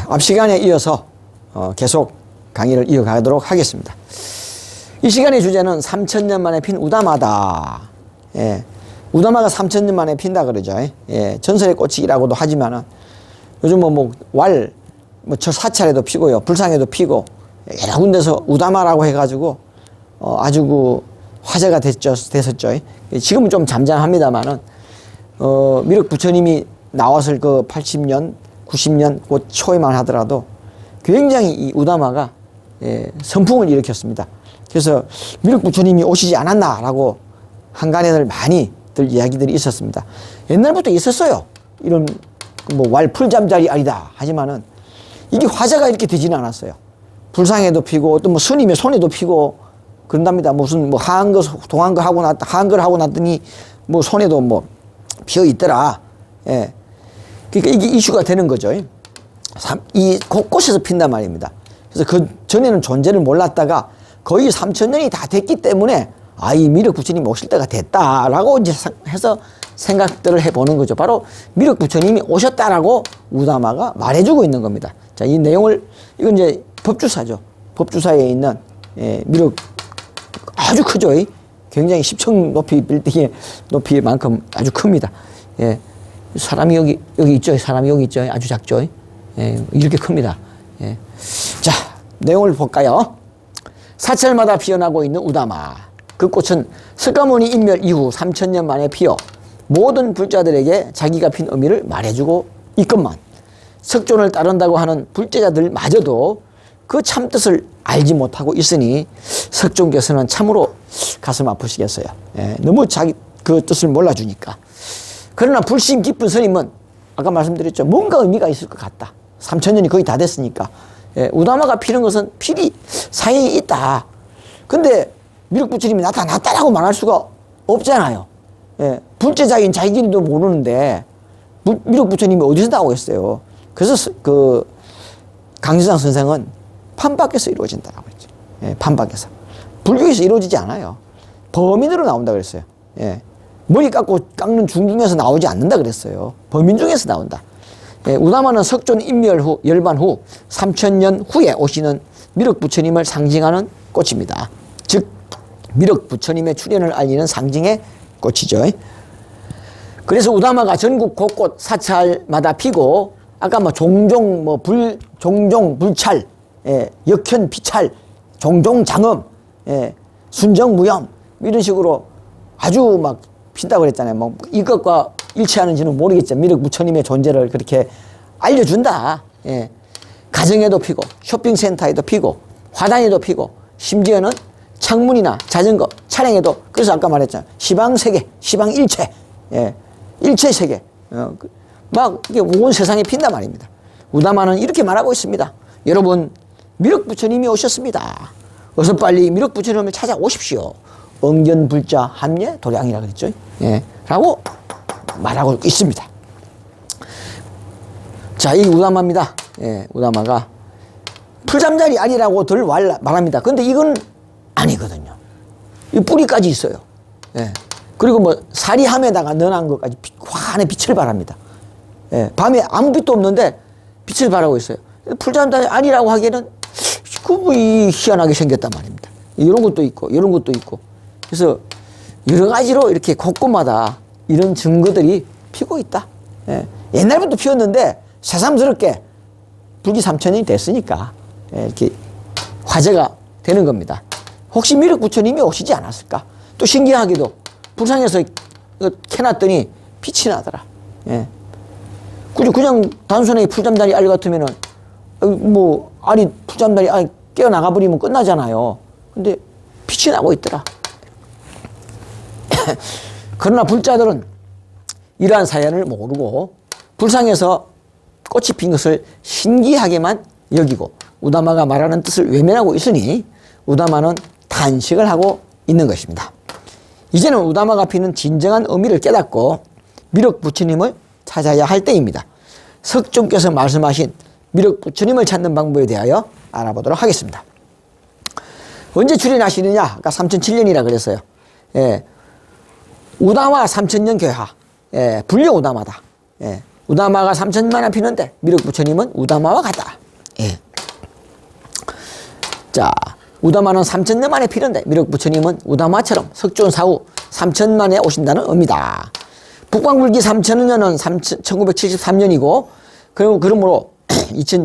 앞 시간에 이어서 계속 강의를 이어가도록 하겠습니다. 이 시간의 주제는 3000년 만에 핀 우다마다. 예, 우다마가 3000년 만에 핀다 그러죠. 예, 전설의 꽃이라고도 하지만은 요즘 저 사찰에도 피고요, 불상에도 피고 여러 군데서 우다마라고 해가지고 아주 그 화제가 됐었죠. 지금은 좀 잠잠합니다만은 미륵 부처님이 나왔을 그 80년, 90년 그 초에만 하더라도 굉장히 이 우다마가 선풍을 일으켰습니다. 그래서 미륵 부처님이 오시지 않았나라고 한간에들 많이들 이야기들이 있었습니다. 옛날부터 있었어요. 이런 풀잠자리 아니다 하지만은 이게 화제가 이렇게 되지는 않았어요. 불상에도 피고 또 스님의 손에도 피고 그런답니다. 무슨 동한 거 하고 났더니 손에도 피어 있더라. 예. 그러니까 이게 이슈가 되는 거죠. 이 곳곳에서 핀단 말입니다. 그래서 그 전에는 존재를 몰랐다가 거의 3000년이 다 됐기 때문에 이 미륵 부처님이 오실 때가 됐다라고 이제 해서 생각들을 해보는 거죠. 바로 미륵 부처님이 오셨다라고 우다마가 말해주고 있는 겁니다. 자, 이 내용을, 이건 이제 법주사죠. 법주사에 있는 미륵 아주 크죠. 굉장히 10층 높이 빌딩의 높이만큼 아주 큽니다. 예. 사람이 여기 있죠. 사람이 여기 있죠. 아주 작죠. 예. 이렇게 큽니다. 예. 자, 내용을 볼까요? 사찰마다 피어나고 있는 우다마. 그 꽃은 석가모니 인멸 이후 3000년 만에 피어 모든 불자들에게 자기가 핀 의미를 말해주고 있건만 석존을 따른다고 하는 불제자들마저도 그 참뜻을 알지 못하고 있으니 석존께서는 참으로 가슴 아프시겠어요. 예, 너무 자기 그 뜻을 몰라주니까. 그러나 불심 깊은 스님은 아까 말씀드렸죠. 뭔가 의미가 있을 것 같다. 3000년이 거의 다 됐으니까. 예, 우다마가 피는 것은 필히 사연이 있다. 근데 미륵 부처님이 나타났다라고 말할 수가 없잖아요. 예, 불제자인 자기들도 모르는데 미륵 부처님이 어디서 나오겠어요. 그래서 그 강지상 선생은 판 밖에서 이루어진다라고 했죠. 예, 판 밖에서. 불교에서 이루어지지 않아요. 범인으로 나온다 그랬어요. 예, 머리 깎는 중중에서 나오지 않는다 그랬어요. 범인 중에서 나온다. 예, 우다마는 석존 인멸 후, 열반 후 3000년 후에 오시는 미륵 부처님을 상징하는 꽃입니다. 즉 미륵 부처님의 출현을 알리는 상징의 꽃이죠. 그래서 우다마가 전국 곳곳 사찰마다 피고 아까 종종 불찰, 역현 비찰, 종종 장엄, 순정 무염 이런 식으로 아주 막 핀다고 그랬잖아요. 이것과 일치하는지는 모르겠지만 미륵 부처님의 존재를 그렇게 알려준다. 예. 가정에도 피고 쇼핑센터에도 피고 화단에도 피고 심지어는 창문이나 자전거, 차량에도. 그래서 아까 말했잖아요. 시방세계, 시방일체, 예, 일체세계. 막 이게 온 세상에 핀단 말입니다. 우다마는 이렇게 말하고 있습니다. 여러분, 미륵 부처님이 오셨습니다. 어서 빨리 미륵 부처님을 찾아오십시오. 응견불자 함예 도량이라 그랬죠. 예, 라고 말하고 있습니다. 자, 이 우다마입니다. 예, 우다마가 풀잠자리 아니라고들 말합니다. 근데 이건 아니거든요. 이 뿌리까지 있어요. 예. 그리고 사리함에다가 넣어놓은 것까지 환히 빛을 발합니다. 예. 밤에 아무 빛도 없는데 빛을 발하고 있어요. 풀잠자리 아니라고 하기에는 희한하게 생겼단 말입니다. 이런 것도 있고, 이런 것도 있고. 그래서 여러 가지로 이렇게 곳곳마다 이런 증거들이 피고 있다. 예. 옛날부터 피었는데 새삼스럽게 불기 3000년이 됐으니까 이렇게 화제가 되는 겁니다. 혹시 미륵 부처님이 오시지 않았을까? 또 신기하게도 불상에서 캐놨더니 빛이 나더라. 예. 그냥 단순하게 풀잠자리 알 같으면은 알이 풀잠자리 알 깨어나가 버리면 끝나잖아요. 근데 빛이 나고 있더라. 그러나 불자들은 이러한 사연을 모르고 불상에서 꽃이 핀 것을 신기하게만 여기고 우다마가 말하는 뜻을 외면하고 있으니 우다마는 탄식을 하고 있는 것입니다. 이제는 우다마가 피는 진정한 의미를 깨닫고 미륵 부처님을 찾아야 할 때입니다. 석존께서 말씀하신 미륵 부처님을 찾는 방법에 대하여 알아보도록 하겠습니다. 언제 출현하시느냐? 아까 3007년이라 그랬어요. 예. 우다마 3000년 교화. 예. 불려 우다마다. 예. 우다마가 3천년만에 피는데 미륵 부처님은 우다마와 같다. 예. 자, 우다마는 3천년 만에 피는데 미륵 부처님은 우다마처럼 석존사후 3천만에 오신다는 의미다. 북방불기 3천년은 1973년이고 그러므로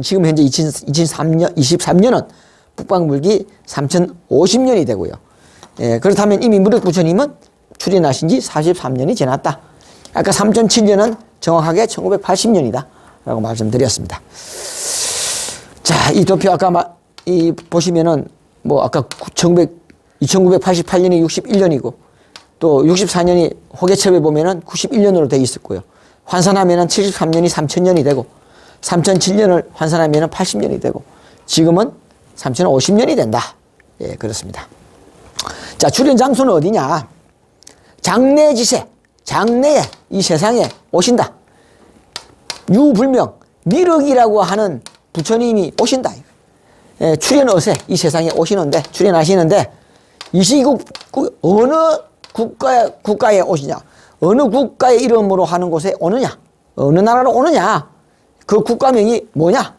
지금 현재 2023년은 북방불기 3050년이 되고요. 예, 그렇다면 이미 미륵 부처님은 출현하신 지 43년이 지났다. 아까 3007년은 정확하게 1980년이다 라고 말씀드렸습니다. 자, 이 도표 아까 보시면은 뭐 아까 2988년이 61년이고 또 64년이 호계첩에 보면은 91년으로 되어 있었고요. 환산하면은 73년이 3000년이 되고 3007년을 환산하면은 80년이 되고 지금은 3050년이 된다. 예, 그렇습니다. 자, 출현 장소는 어디냐? 장래지세, 장래에 이 세상에 오신다. 유불명, 미륵이라고 하는 부처님이 오신다. 예, 출현어세 이 세상에 오시는데 출현하시는데 이 시국 어느 국가에 오시냐? 어느 국가의 이름으로 하는 곳에 오느냐? 어느 나라로 오느냐? 그 국가명이 뭐냐?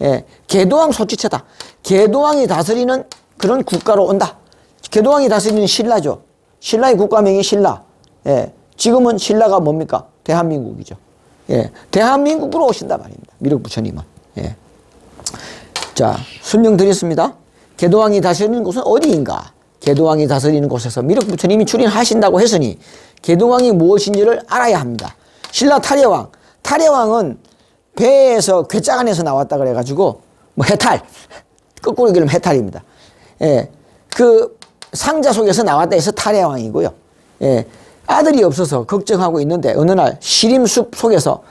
예, 계도왕 소치처다. 계도왕이 다스리는 그런 국가로 온다. 계도왕이 다스리는 신라죠. 신라의 국가명이 신라. 예, 지금은 신라가 뭡니까? 대한민국이죠. 예, 대한민국으로 오신다 말입니다. 미륵 부처님은. 예. 자, 설명드렸습니다. 계도왕이 다스리는 곳은 어디인가? 계도왕이 다스리는 곳에서 미륵 부처님이 출현하신다고 했으니 계도왕이 무엇인지를 알아야 합니다. 신라 탈예왕. 탈예왕은 배에서 괴짝 안에서 나왔다 그래가지고 뭐 해탈. 거꾸로 얘기하면 해탈입니다. 예, 그 상자 속에서 나왔다 해서 탈예왕이고요. 예, 아들이 없어서 걱정하고 있는데 어느 날 시림숲 속에서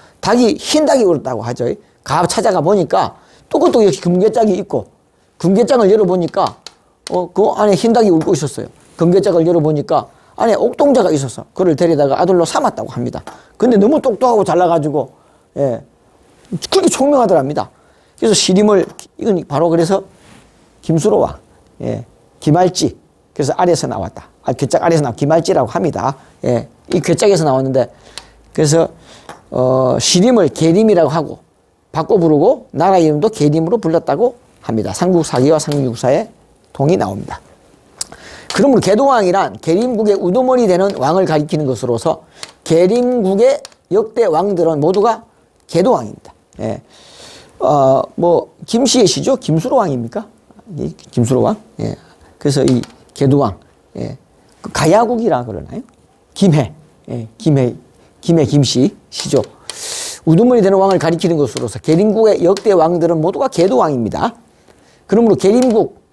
흰 닭이 울었다고 하죠. 찾아가 보니까 또 이렇게 금괴짝이 있고 금괴짝을 열어보니까 그 안에 흰 닭이 울고 있었어요. 금괴짝을 열어보니까 안에 옥동자가 있어서 그를 데려다가 아들로 삼았다고 합니다. 근데 너무 똑똑하고 잘나가지고 예, 그렇게 총명하더랍니다. 그래서 이건 바로 그래서 김수로왕, 예, 기말지. 그래서 아래에서 나왔다. 괴짝 아래에서 나온 기말지라고 합니다. 예, 이 괴짝에서 나왔는데 그래서 시림을 계림이라고 하고 바꿔 부르고 나라 이름도 계림으로 불렀다고 합니다. 삼국사기와 삼국유사에 동이 나옵니다. 그러므로 계도왕이란 계림국의 우두머니 되는 왕을 가리키는 것으로서 계림국의 역대 왕들은 모두가 계도왕입니다. 예. 뭐 김씨의 시죠? 김수로왕입니까? 김수로왕. 예. 그래서 이 계도왕. 예. 그 가야국이라 그러나요? 김해. 예. 김씨 시죠. 우두머니 되는 왕을 가리키는 것으로서 계림국의 역대 왕들은 모두가 계도왕입니다. 그러므로 계림국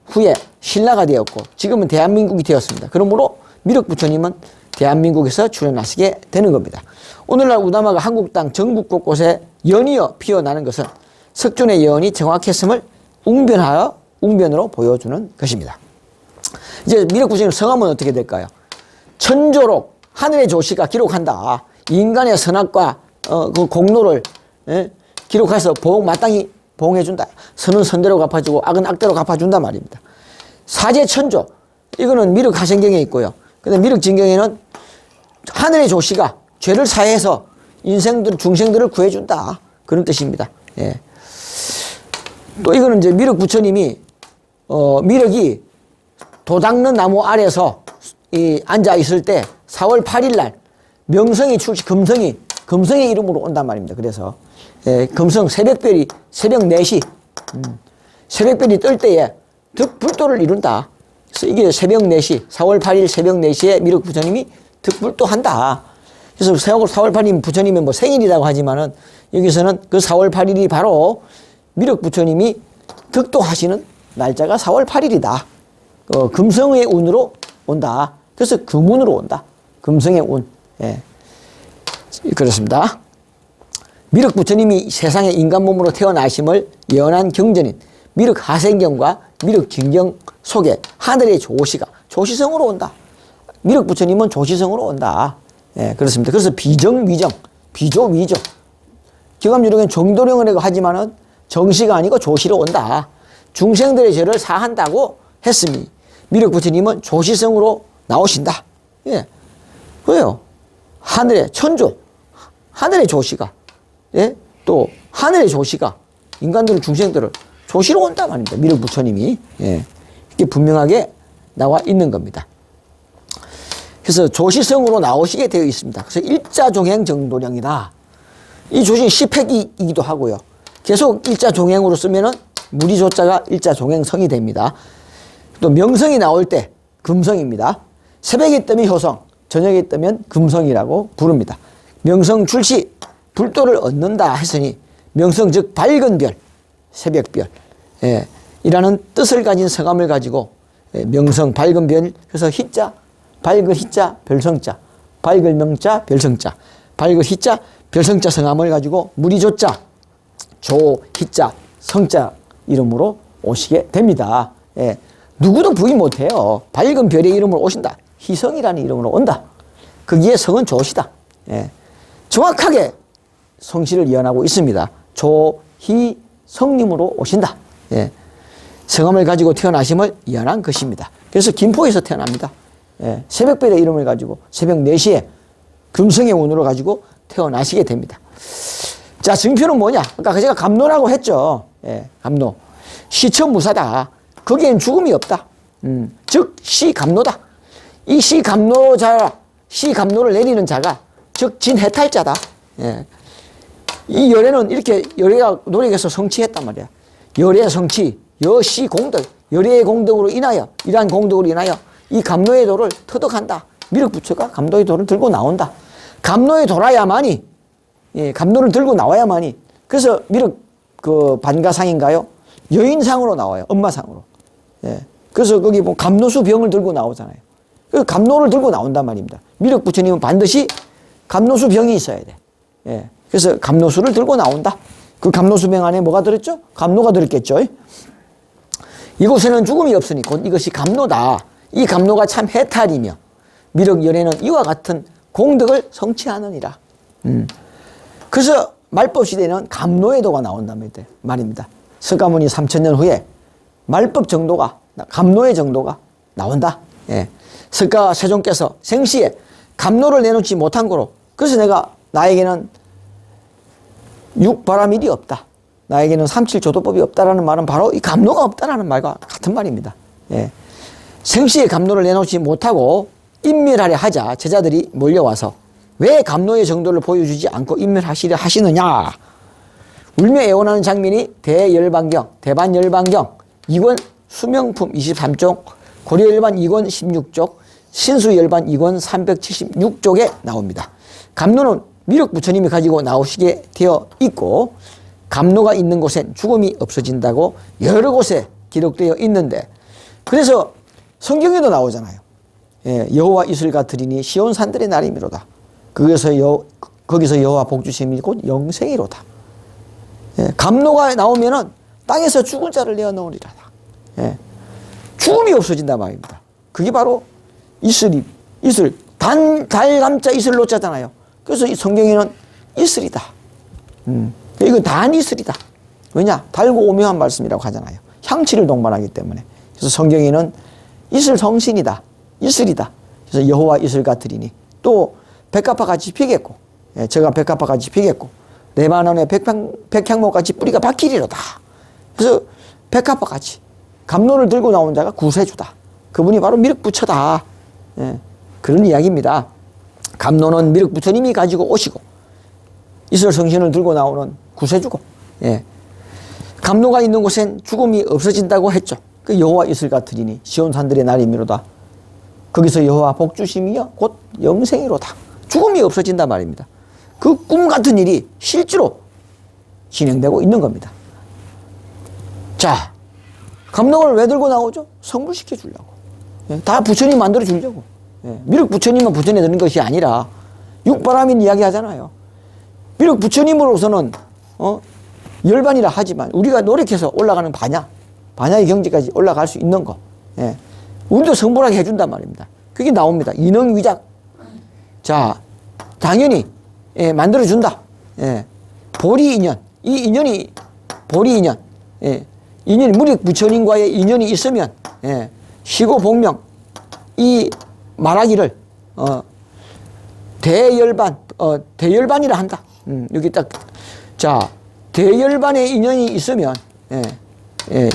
후에 신라가 되었고 지금은 대한민국이 되었습니다. 그러므로 미륵 부처님은 대한민국에서 출현하시게 되는 겁니다. 오늘날 우다마가 한국 땅 전국 곳곳에 연이어 피어나는 것은 석존의 예언이 정확했음을 웅변으로 보여주는 것입니다. 이제 미륵 부처님 성함은 어떻게 될까요? 천조록 하늘의 조시가 기록한다. 인간의 선악과 그 공로를 기록해서 마땅히 보응해준다. 선은 선대로 갚아주고 악은 악대로 갚아준다 말입니다. 사제천조 이거는 미륵 하생경에 있고요. 근데 미륵 진경에는 하늘의 조시가 죄를 사해서 중생들을 구해준다. 그런 뜻입니다. 예. 또 이거는 이제 미륵 부처님이 미륵이 도닦는 나무 아래서 앉아 있을 때 4월 8일 날 명성이 금성의 이름으로 온단 말입니다. 그래서 예, 금성 새벽별이 새벽 4시 새벽별이 뜰 때에 득불도를 이룬다. 그래서 이게 새벽 4시 4월 8일 새벽 4시에 미륵 부처님이 득불도한다. 그래서 4월 8일 부처님의 뭐 생일이라고 하지만은 여기서는 그 4월 8일이 바로 미륵 부처님이 득도하시는 날짜가 4월 8일이다. 금성의 운으로 온다. 그래서 금운으로 온다. 금성의 운. 예. 그렇습니다. 미륵 부처님이 세상에 인간 몸으로 태어나심을 예언한 경전인 미륵 하생경과 미륵 진경 속에 하늘의 조시가 조시성으로 온다. 미륵 부처님은 조시성으로 온다. 예, 그렇습니다. 그래서 비정, 위정, 비조, 위조. 경암유령은 정도령이라고 하지만은 정시가 아니고 조시로 온다. 중생들의 죄를 사한다고 했으니 미륵 부처님은 조시성으로 나오신다. 예. 왜요? 하늘의 천조, 하늘의 조시가 예? 또 하늘의 조시가 인간들을 중생들을 조시로 온단 말입니다. 미륵 부처님이. 예. 이게 분명하게 나와 있는 겁니다. 그래서 조시성으로 나오시게 되어 있습니다. 그래서 일자종행 정도령이다. 이 조시는 시팩이기도 하고요. 계속 일자종행으로 쓰면은 무리조자가 일자종행성이 됩니다. 또 명성이 나올 때 금성입니다. 새벽에 뜨면 효성, 저녁에 뜨면 금성이라고 부릅니다. 명성 출시, 불도를 얻는다 했으니 명성 즉 밝은 별, 새벽별, 예, 이라는 뜻을 가진 성함을 가지고 명성, 밝은 별, 그래서 희자, 밝은 희자, 별성자, 밝은 명자, 별성자, 밝은 희자, 별성자 성함을 가지고 무리조자, 조희자, 성자 이름으로 오시게 됩니다. 예, 누구도 부인 못해요. 밝은 별의 이름으로 오신다. 희성이라는 이름으로 온다. 거기에 성은 조시다. 예, 정확하게 성씨를 이어나고 있습니다. 조희성님으로 오신다. 예, 성함을 가지고 태어나심을 이어난 것입니다. 그래서 김포에서 태어납니다. 예, 새벽별의 이름을 가지고 새벽 4시에 금성의 운으로 가지고 태어나시게 됩니다. 자, 증표는 뭐냐? 아까 제가 감노라고 했죠. 예, 감노. 시처무사다. 거기엔 죽음이 없다. 즉 시감노다. 이 시감노자, 시감노를 내리는 자가 즉 진해탈자다. 예. 이 열애는 이렇게 열애가 노력해서 성취했단 말이야. 열애 성취, 여시 공덕, 열애의 공덕으로 인하여, 이러한 공덕으로 인하여 이 감노의 도를 터득한다. 미륵부처가 감노의 도를 들고 나온다. 감노에 돌아야만이, 예, 감노를 들고 나와야만이. 그래서 미륵 그 반가상인가요? 여인상으로 나와요. 엄마상으로. 예. 그래서 거기 뭐 감노수 병을 들고 나오잖아요. 그 감노를 들고 나온단 말입니다. 미륵 부처님은 반드시 감노수 병이 있어야 돼. 예. 그래서 감노수를 들고 나온다. 그 감노수 병 안에 뭐가 들었죠? 감노가 들었겠죠. 이곳에는 죽음이 없으니 곧 이것이 감노다. 이 감노가 참 해탈이며 미륵 열애는 이와 같은 공덕을 성취하느니라. 그래서 말법 시대에는 감노의 도가 나온다는 말입니다. 석가모니 3000년 후에 말법 정도가, 감노의 정도가 나온다. 예. 석가 세종께서 생시에 감노를 내놓지 못한 거로, 그래서 나에게는 육바라밀이 없다. 나에게는 삼칠조도법이 없다라는 말은 바로 이 감노가 없다라는 말과 같은 말입니다. 예. 생시에 감노를 내놓지 못하고 인멸하려 하자 제자들이 몰려와서 왜 감노의 정도를 보여주지 않고 인멸하시려 하시느냐. 울며 애원하는 장면이 대열반경, 대반열반경, 2권 수명품 23쪽, 고려열반 2권 16쪽, 신수열반 2권 376쪽에 나옵니다. 감노는 미륵 부처님이 가지고 나오시게 되어 있고 감노가 있는 곳엔 죽음이 없어진다고 여러 곳에 기록되어 있는데, 그래서 성경에도 나오잖아요. 예, 여호와 이슬과 드리니 시온 산들의 날이미로다. 거기서 여호와 복주심이 곧 영생이로다. 예, 감노가 나오면은 땅에서 죽은 자를 내어놓으리라. 예, 죽음이 없어진단 말입니다. 그게 바로 이슬, 달감자 이슬 노자잖아요. 그래서 이 성경에는 이슬이다. 이건 단이슬이다. 왜냐? 달고 오묘한 말씀이라고 하잖아요. 향치를 동반하기 때문에. 그래서 성경에는 이슬 성신이다. 이슬이다. 그래서 여호와 이슬과 드리니 또 백합화같이 피겠고, 예, 제가 백합화같이 피겠고 레바논의 백향목같이 뿌리가 박히리로다. 그래서 백합화같이 감노를 들고 나온 자가 구세주다. 그분이 바로 미륵부처다. 예, 그런 이야기입니다. 감노는 미륵부처님이 가지고 오시고 이슬 성신을 들고 나오는 구세주고, 예, 감노가 있는 곳엔 죽음이 없어진다고 했죠. 그 여호와 이슬과 드리니 시온 산들의 날이미로다. 거기서 여호와 복주심이여 곧 영생이로다. 죽음이 없어진단 말입니다. 그 꿈 같은 일이 실제로 진행되고 있는 겁니다. 자, 감노를 왜 들고 나오죠? 성불시켜 주려고. 예, 다 부처님 만들어 주려고. 예, 미륵 부처님만 부처에 드는 것이 아니라 육바라밀 이야기 하잖아요. 미륵 부처님으로서는 열반이라 하지만 우리가 노력해서 올라가는 반야의 경지까지 올라갈 수 있는 거, 예, 우리도 성불하게 해준단 말입니다. 그게 나옵니다. 인응위작. 자, 당연히, 예, 만들어준다. 예, 보리인연. 이 인연이 보리인연. 예, 인연이 무력 부처님과의 인연이 있으면, 예, 시고 복명 이 말하기를 대열반이라 한다. 여기 딱 자, 대열반의 인연이 있으면, 예, 예,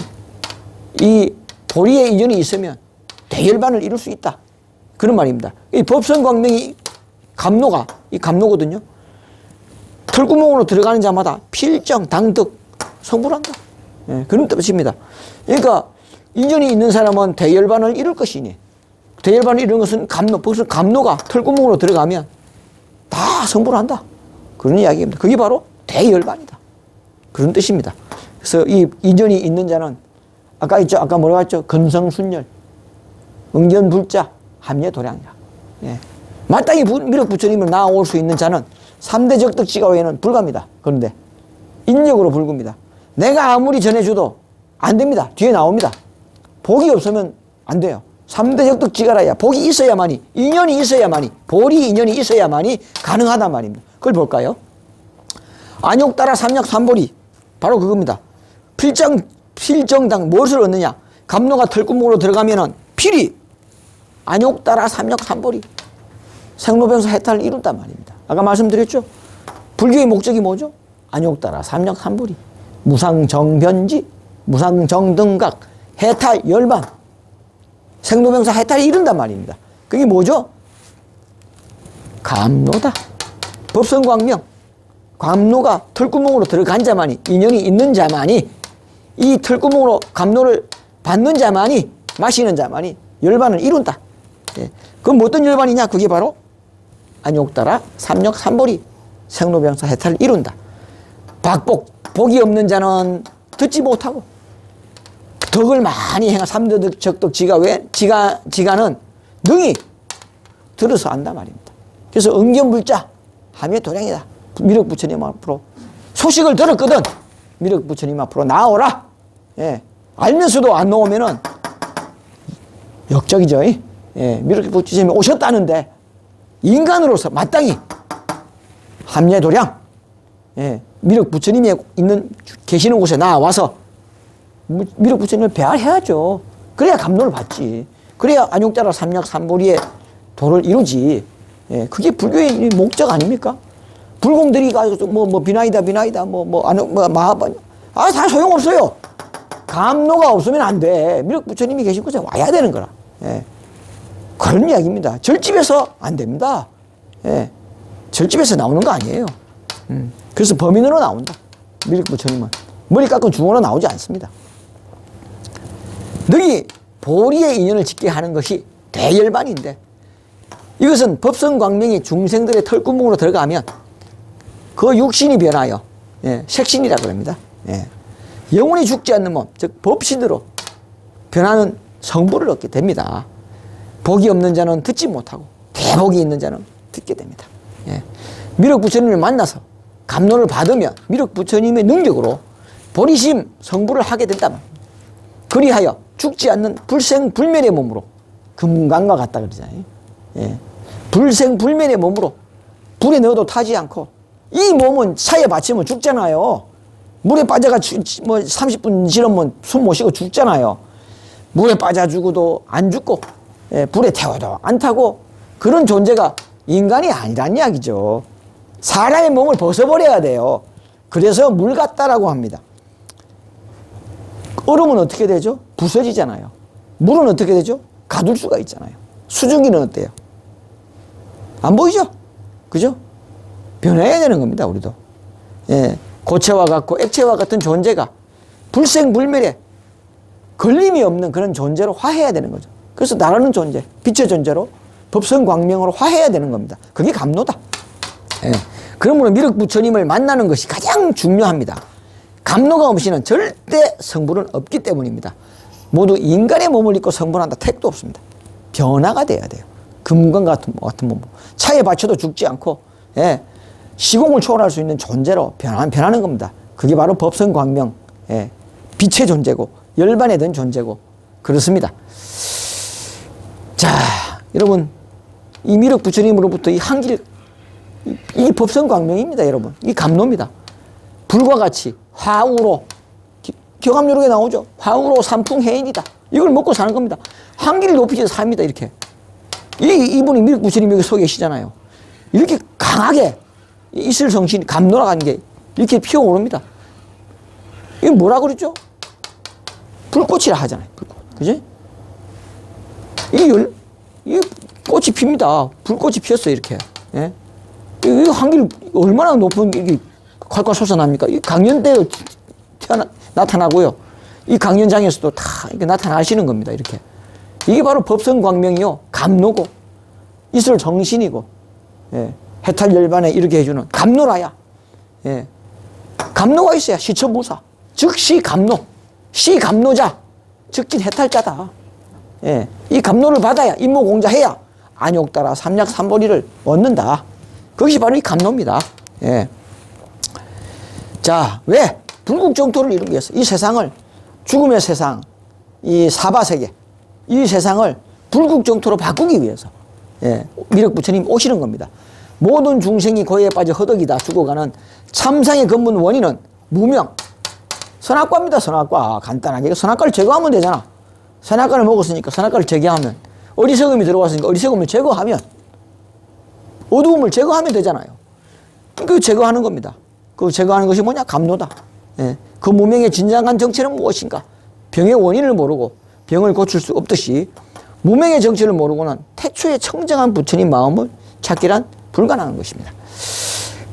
이 보리의 인연이 있으면 대열반을 이룰 수 있다. 그런 말입니다. 이 법성광명이 갑노가, 이 갑노거든요. 털구멍으로 들어가는 자마다 필정, 당득, 성불을 한다. 예, 그런 뜻입니다. 그러니까 인연이 있는 사람은 대열반을 이룰 것이니, 대열반을 이루는 것은 갑노, 벌써 갑노가 털구멍으로 들어가면 다 성불을 한다. 그런 이야기입니다. 그게 바로 대열반이다. 그런 뜻입니다. 그래서 이 인연이 있는 자는 아까 있죠. 아까 뭐라고 했죠? 건성순열, 응견불자, 함예도량이라. 예. 마땅히 미륵부처님을 나올 수 있는 자는 3대 적덕지가 외에는 불가입니다. 그런데 인력으로 불구입니다. 내가 아무리 전해줘도 안 됩니다. 뒤에 나옵니다. 복이 없으면 안 돼요. 3대 적덕지가라야 복이 있어야만이, 인연이 있어야만이, 보리 인연이 있어야만이 가능하단 말입니다. 그걸 볼까요? 안욕따라 삼력삼보리, 바로 그겁니다. 필정당 무엇을 얻느냐? 갑노가 털구멍으로 들어가면은 필이 안욕따라 삼력삼보리, 생로병사 해탈을 이룬단 말입니다. 아까 말씀드렸죠? 불교의 목적이 뭐죠? 안욕따라 삼력삼보리, 무상정변지, 무상정등각, 해탈 열반, 생로병사 해탈을 이룬단 말입니다. 그게 뭐죠? 갑노다. 법성광명, 갑노가 털구멍으로 들어간 자만이, 인연이 있는 자만이, 이 털구멍으로 갑노를 받는 자만이, 마시는 자만이 열반을 이룬다. 예. 그럼 어떤 열반이냐? 그게 바로 안욕따라 삼력삼보리, 생로병사 해탈을 이룬다. 박복, 복이 없는 자는 듣지 못하고, 덕을 많이 행한 3대 적덕지가 왜? 지가는 능히 들어서 안다 말입니다. 그래서 응견불자, 함예도량이다. 미륵부처님 앞으로 소식을 들었거든. 미륵부처님 앞으로 나오라. 예. 알면서도 안 나오면은 역적이죠. 예. 미륵부처님이 오셨다는데 인간으로서 마땅히 함예도량, 예. 미륵부처님이 계시는 곳에 나와서 미륵부처님을 배알해야죠. 그래야 감로를 받지. 그래야 안욕따라 삼력삼보리의 도를 이루지. 예. 그게 불교의 목적 아닙니까? 불공들이 가지고 비나이다 마하반, 다 소용없어요. 감로가 없으면 안 돼. 미륵부처님이 계신 곳에 와야 되는 거라. 예. 그런 이야기입니다. 절집에서 안 됩니다. 예. 절집에서 나오는 거 아니에요. 그래서 범인으로 나온다. 미륵부처님은 머리 깎은 중으로 나오지 않습니다. 너희 보리의 인연을 짓게 하는 것이 대열반인데, 이것은 법성광명이 중생들의 털구멍으로 들어가면 그 육신이 변하여, 예, 색신이라 그럽니다. 예. 영원히 죽지 않는 몸, 즉 법신으로 변하는 성부를 얻게 됩니다. 복이 없는 자는 듣지 못하고 대복이 있는 자는 듣게 됩니다. 예. 미륵부처님을 만나서 감로를 받으면 미륵부처님의 능력으로 보리심 성부를 하게 된다 말입니다. 그리하여 죽지 않는 불생불멸의 몸으로, 금강과 같다 그러잖아요. 예. 불생불멸의 몸으로 불에 넣어도 타지 않고, 이 몸은 차에 받치면 죽잖아요. 물에 빠져가 30분 지나면 숨 못 쉬고 죽잖아요. 물에 빠져 죽어도 안 죽고, 예, 불에 태워도 안 타고, 그런 존재가 인간이 아니란 이야기죠. 사람의 몸을 벗어버려야 돼요. 그래서 물 같다라고 합니다. 얼음은 어떻게 되죠? 부서지잖아요. 물은 어떻게 되죠? 가둘 수가 있잖아요. 수증기는 어때요? 안 보이죠? 그죠? 변해야 되는 겁니다, 우리도. 예, 고체와 같고 액체와 같은 존재가 불생불멸에 걸림이 없는 그런 존재로 화해해야 되는 거죠. 그래서 나라는 존재, 빛의 존재로 법성광명으로 화해해야 되는 겁니다. 그게 감로다. 예. 그러므로 미륵부처님을 만나는 것이 가장 중요합니다. 감로가 없이는 절대 성불은 없기 때문입니다. 모두 인간의 몸을 입고 성불한다 택도 없습니다. 변화가 돼야 돼요. 금관 같은 몸. 차에 받쳐도 죽지 않고, 예, 시공을 초월할 수 있는 존재로 변하는 겁니다. 그게 바로 법성광명, 예, 빛의 존재고 열반에 든 존재고 그렇습니다. 자, 여러분, 이 미륵부처님으로부터 이 한길, 이 법성광명입니다, 여러분. 이 감로입니다. 불과 같이 화우로, 경암요록에 나오죠. 화우로 삼풍해인이다. 이걸 먹고 사는 겁니다. 한길 높이지 삽니다, 이렇게. 이분이 미륵부처님 여기 서 계시잖아요. 이렇게 강하게 이슬성신 감로라고 하는 게 이렇게 피어오릅니다. 이게 뭐라 그러죠? 불꽃이라 하잖아요. 불꽃. 그지? 이 꽃이 핍니다. 불꽃이 피었어요, 이렇게. 예? 이 한길 얼마나 높은, 이게 콸콸 솟아납니까? 이 강연대에 나타나고요. 이 강연장에서도 다 이렇게 나타나시는 겁니다, 이렇게. 이게 바로 법성광명이요. 감로고, 이슬 정신이고, 예. 해탈 열반에 이렇게 해주는 감로라야. 예. 감로가 있어야 시처무사. 즉시 감로. 시 감로자. 즉진 해탈자다. 예. 이 감로를 받아야 임모공자해야 안욕따라 삼약삼보리를 얻는다. 그것이 바로 이 감로입니다. 예. 자, 왜? 불국정토를 이루기 위해서 이 세상을, 죽음의 세상, 이 사바세계, 이 세상을 불국정토로 바꾸기 위해서, 예, 미륵부처님 오시는 겁니다. 모든 중생이 고해에 빠져 허덕이다 죽어가는 참상의 근본 원인은 무명, 선악과입니다. 선악과. 간단하게 선악과를 제거하면 되잖아. 선악과를 먹었으니까 선악과를 제거하면, 어리석음이 들어왔으니까 어리석음을 제거하면, 어두움을 제거하면 되잖아요. 그 제거하는 겁니다. 그 제거하는 것이 뭐냐? 감로다. 예. 그 무명의 진정한 정체는 무엇인가? 병의 원인을 모르고 병을 고칠 수 없듯이 무명의 정체를 모르고는 태초의 청정한 부처님 마음을 찾기란 불가능한 것입니다.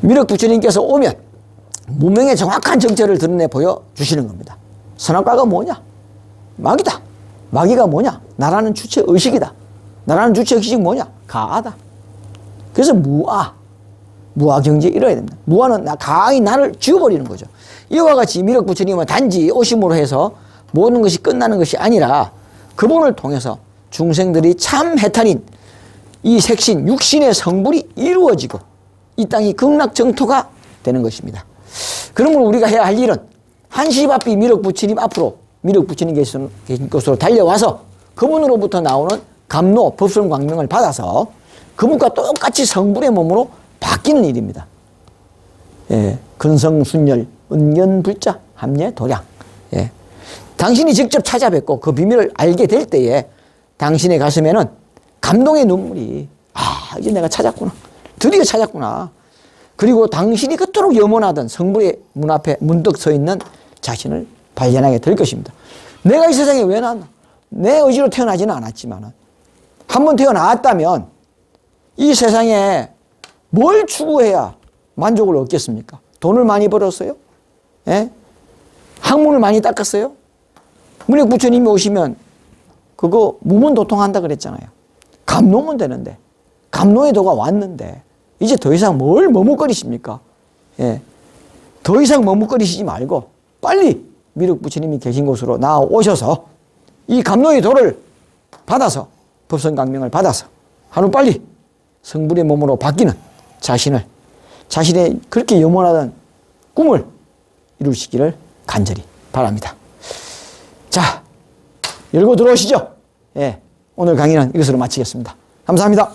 미륵 부처님께서 오면 무명의 정확한 정체를 드러내 보여주시는 겁니다. 선악과가 뭐냐? 마귀다. 마귀가 뭐냐? 나라는 주체의식이다. 나라는 주체의식이 뭐냐? 가아다. 그래서 무아 경지에 이뤄야 됩니다. 무아는 가히 나를 지워버리는 거죠. 이와 같이 미륵 부처님은 단지 오심으로 해서 모든 것이 끝나는 것이 아니라 그분을 통해서 중생들이 참 해탈인 이 색신, 육신의 성불이 이루어지고 이 땅이 극락정토가 되는 것입니다. 그러므로 우리가 해야 할 일은 한시바삐 미륵 부처님 앞으로 미륵 부처님 계신 곳으로 달려와서 그분으로부터 나오는 감로, 법성광명을 받아서 그분과 똑같이 성불의 몸으로 바뀌는 일입니다. 예, 근성순열, 은견불자, 함례, 도량. 예. 당신이 직접 찾아뵙고 그 비밀을 알게 될 때에 당신의 가슴에는 감동의 눈물이, 이제 내가 찾았구나. 드디어 찾았구나. 그리고 당신이 그토록 염원하던 성불의 문 앞에 문득 서 있는 자신을 발견하게 될 것입니다. 내가 이 세상에 왜 나왔나? 내 의지로 태어나지는 않았지만 한번 태어나왔다면 이 세상에 뭘 추구해야 만족을 얻겠습니까? 돈을 많이 벌었어요? 예? 학문을 많이 닦았어요? 문익 부처님이 오시면 그거 무문도통한다 그랬잖아요. 감로면 되는데, 감로의 도가 왔는데 이제 더 이상 뭘 머뭇거리십니까? 예. 더 이상 머뭇거리시지 말고 빨리 미륵 부처님이 계신 곳으로 나오셔서 이 감로의 도를 받아서 법성광명을 받아서 하루빨리 성불의 몸으로 바뀌는 자신의 그렇게 염원하던 꿈을 이루시기를 간절히 바랍니다. 자, 열고 들어오시죠. 예, 오늘 강의는 이것으로 마치겠습니다. 감사합니다.